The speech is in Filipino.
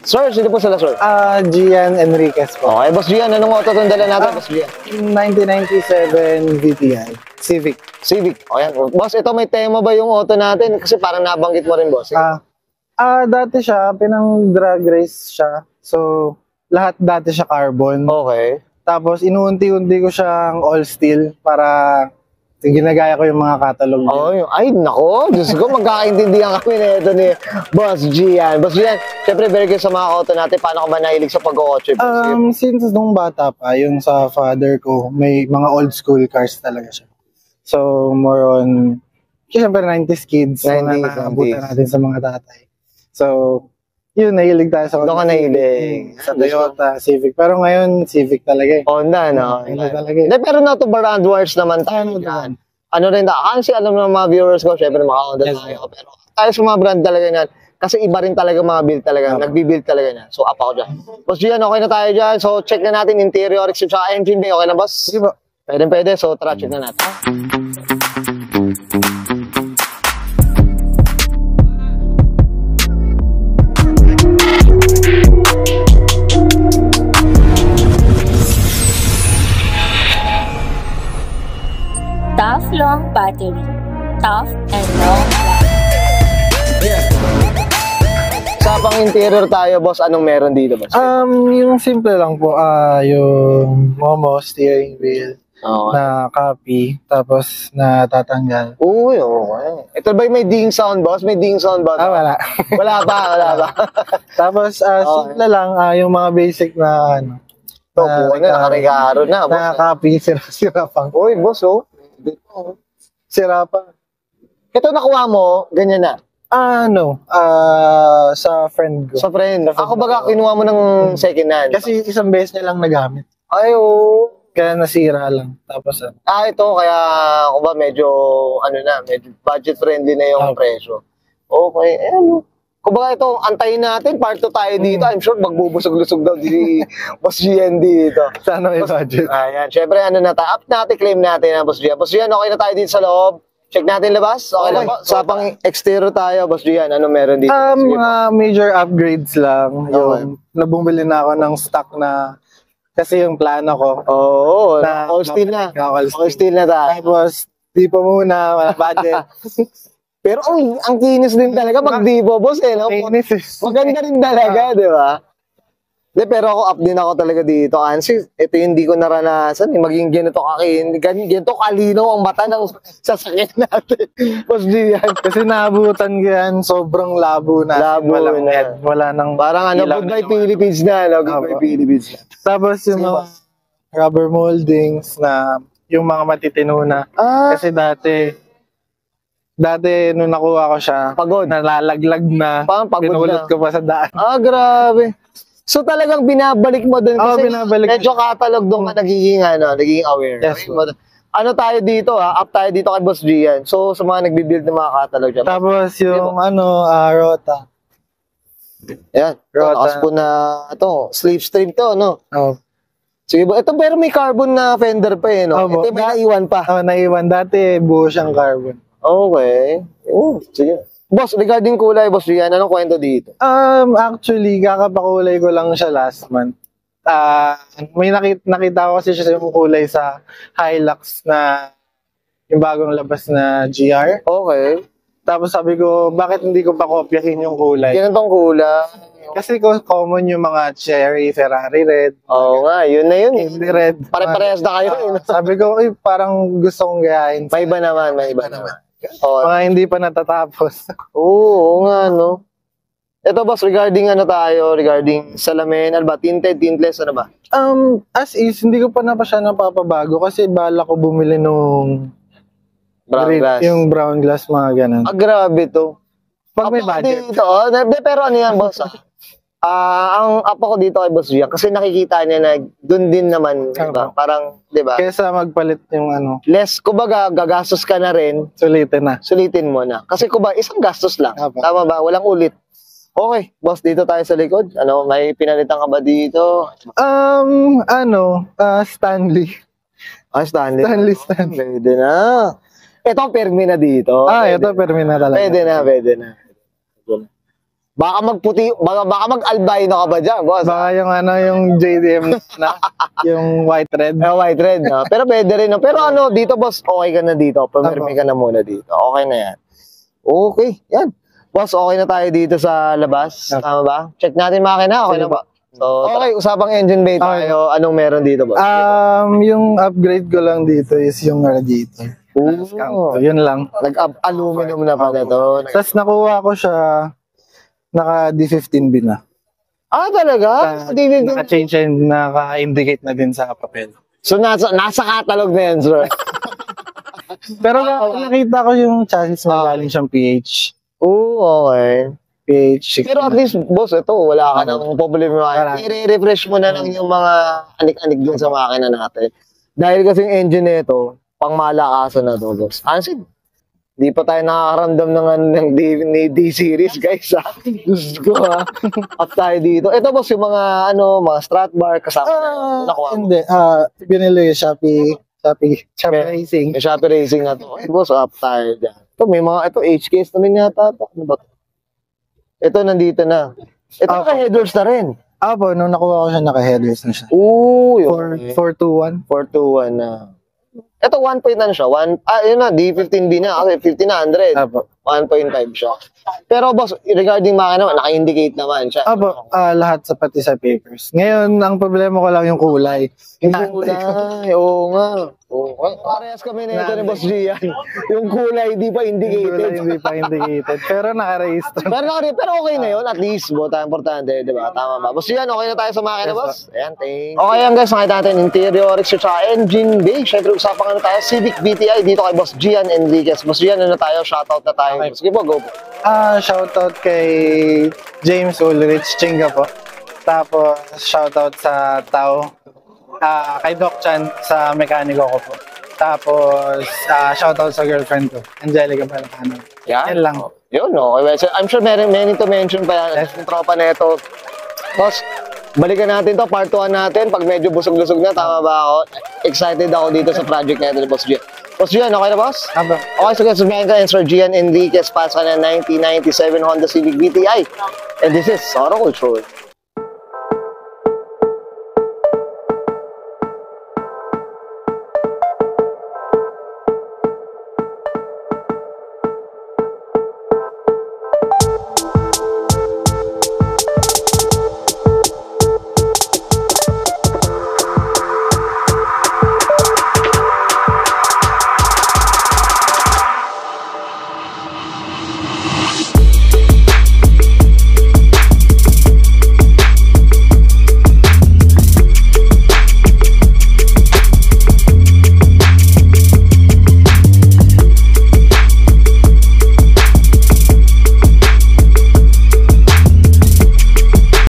Sir, sino po sila, sir? Gian Enriquez po. Okay, Boss Gian, anong auto itong dala natin, Boss Gian? 1997 VTI. Civic. Civic. O yan. Boss, ito may tema ba yung auto natin? Kasi parang nabanggit mo rin, boss. Dati siya, pinang drag race siya. So, lahat dati siya carbon. Okay. Tapos, inuunti-unti ko siyang all steel para ginagaya ko yung mga catalog. Oh, ay, nako. Diyos ko, magkakaintindihan kami na ito ni Boss Gian. Boss Gian, syempre, very good sa mga auto natin. Paano ka ba nahilig sa pag-kotse? Since nung bata pa, yung sa father ko, may mga old school cars talaga siya. So, more on, syempre 90s kids. 90s, naabutan natin sa mga tatay. So, yun, nahilig tayo sa Doon ka nahilig. Sa Toyota, Civic. Pero ngayon, Civic talaga eh. Honda, no? Honda talaga eh. Pero not to brand wars naman tayo. Ano rin, kasi alam ng mga viewers ko, syempre maka-Honda tayo. Pero tayo sa mga brand talaga yan. Kasi iba rin talaga mga build talaga. Nagbi-build talaga na. So, up ako dyan. Boss Gian, okay na tayo dyan. So, check na natin interior, except sa engine bay. Okay na, boss? Sige po. Pwede. So, tara, check na natin. Tough long battery. Tough and long life. Sa pang interior tayo, boss, anong meron dito, boss? Yung simple lang po, yung Momo steering wheel na copy, tapos natatanggal. Uy, okay. Ito ba may ding sound, boss? May ding sound ba? Wala. Wala pa. Tapos, simple lang, yung mga basic na, Ito po, nakaregaro na, boss. Na-copy, sira pang. Uy, boss, Sira pa. Ito nakuha mo, ganyan na. Sa friend ko. Sa friend. Ako baga, kinuha mo ng second hand. Kasi isang beses niya lang nagamit. Ay, oo. Kaya nasira lang. Tapos, Ito, kaya, kung ba, medyo budget friendly na yung presyo. Okay, kung ba ito, antayin natin, part 2 tayo dito. I'm sure magbubusog-lusog daw si Boss Gian dito. Sana may budget. Ayan, syempre, up natin, claim natin, Boss Gian. Boss Gian, okay na tayo dito sa loob. Check natin labas. Okay lang po. Sa pang exterior tayo, Boss Gian. Ano meron dito? Mga major upgrades lang. Yung nabumili na ako ng stock na kasi yung plano ko. Oo, all steel na. All steel na tayo. Tapos, di pa muna, wala budget. Pero ang kinis din talaga pag dibo, boss, no? Maganda rin talaga, di ba? Pero ako up din ako talaga dito. Kasi ito yung hindi ko naranasan. Maging ganito kalinaw ang mata ng sasakyan natin. Boss Gian. Kasi naabutan ko yan, sobrang labo na. Labo na. Wala nang... Parang goodbye Philippines na. Goodbye Philippines na. Tapos yung mga rubber moldings na yung mga matitino na. Kasi dati nung nakuha ko siya, pagod. Nalalaglag na. Pinulot ko pa sa daan. Grabe. So talagang binabalik mo din kasi medyo catalog doon ka nagiging aware. Yes. Ano tayo dito up tayo dito kay Boss Gian. So sa mga nagbi-build ng mga catalog dyan. Tapos yung Rota. Yan. Rota. Po na slipstream to, no? Sige ba? Ito pero may carbon na fender pa no? Ito may naiwan pa. Naiwan. Dati buo siyang carbon. Okay. Sige. Boss, regarding kulay, Boss Gian, anong kwento dito? Actually, kakapakulay ko lang siya last month. May nakita ko kasi siya yung kulay sa Hilux na yung bagong labas na GR. Okay. Tapos sabi ko, bakit hindi ko pa kopyahin yung kulay? Ganitong kulay. Kasi common yung mga cherry, Ferrari red. Oo nga, yun na yun. Hindi red. Pare-parehas na kayo. Sabi ko, parang gusto kong gayahin. May iba naman. Mga hindi pa natatapos. Oo nga, no? Ito, boss, regarding regarding salamin, tinted, tintless, ano ba? As is, hindi ko pa siya napapabago kasi bala ko bumili nung brown glass. Yung brown glass, mga ganun. Grabe to. Pag may budget. Pero ano yan, boss? Ang apa ko dito kay Boss Gian, kasi nakikita niya na doon din naman, diba? Parang, diba? Kesa magpalit yung less, kumbaga, gagastos ka na rin. Sulitin mo na. Kasi kumbaga, isang gastos lang. Tama ba? Walang ulit. Okay, boss, dito tayo sa likod. May pinalitan ka ba dito? Stanley. Stanley. Stanley. Pwede na. Ito, permi na dito. Ito, permi na talaga. Pwede na. Baka magputi, baka mag-albino ka ba dyan, boss? Baka yung yung JDM na, yung white red. White red, no? Pero pwede rin, no? Pero ano, dito, boss, okay ka na dito. Pumirmi ka na muna dito. Okay na yan. Okay, yan. Boss, okay na tayo dito sa labas. Tama ba? Check natin makina, okay na ba? So, okay, usapang engine bay tayo. Anong meron dito, boss? Yung upgrade ko lang dito is yung radiator. So, yun lang. Nag-aluminum na pala to. Tapos nakuha ko siya, naka D15B na. Talaga? Naka-change and naka-indicate na din sa papel. So, nasa catalog na yan, sir. Pero nakita ko yung chassis na galing siyang PH. Okay. PH. Pero at least, boss, ito, wala ka ng problema. I-refresh mo na lang yung mga anik-anik dun sa makina natin. Dahil kasi yung engine nito, pang malakasan na to, boss. Honestly, di pa tayo nakakaramdam ng D-series, guys, ha? Diyos ko, ha? Up tayo dito. Ito, boss, yung mga, mga strat bar, kasama nakuha mo. Hindi. Binili yung Shopee Racing. May Shopee Racing na to. Ay, boss, up tayo dyan. Ito, may mga, HKs na rin yata. Ano ba? Ito, nandito na. Ito, naka-headers na rin. Apo, nung nakuha ko siya, naka-headers na siya. Ooh, 421. 421 na. Ito, 1 point na siya. Yun na, D15B na. Kasi 1500. Apo. 1.5 siya. Pero boss, regarding makina, naka-indicate naman siya. Apo, lahat pati sa papers. Ngayon, ang problema ko lang yung kulay. Yung kulay, oo nga. Parehas kami na ito ni Boss Gian. Yung kulay, di pa indicated. Hindi pa indicated. Pero naka-register. Pero okay na yun. At least, importante, di ba? Tama ba? Boss Gian, okay na tayo sa makina, boss? Ayan, thanks. Okay yan, guys. Nakita natin interior, exterior, engine bay. Siyempre, usapan tayo. Civic VTI dito kay Boss Gian Enriquez. Boss Gian, tayo? Shoutout na tayo. Okay. Sige po, go po. Shoutout kay James Ulrich Chinga po. Tapos, shoutout sa Tao. Kay Doc Chan sa mekaniko ko po. Tapos, shoutout sa girlfriend ko, Angelica Balacano. Yan lang. Yun, okay. So, I'm sure many to mention pa yan. Yung tropa na ito. Boss, balikan natin to, part 1 natin. Pag medyo busog-lusog na, tama ba ako? Excited ako dito sa project na ito ni Boss Gian. Boss Gian, okay na, boss? Okay, so guys, sumayin ka, Sir Gian Enriquez, pass ka na 1997 Honda Civic VTI. And this is Auto Culture.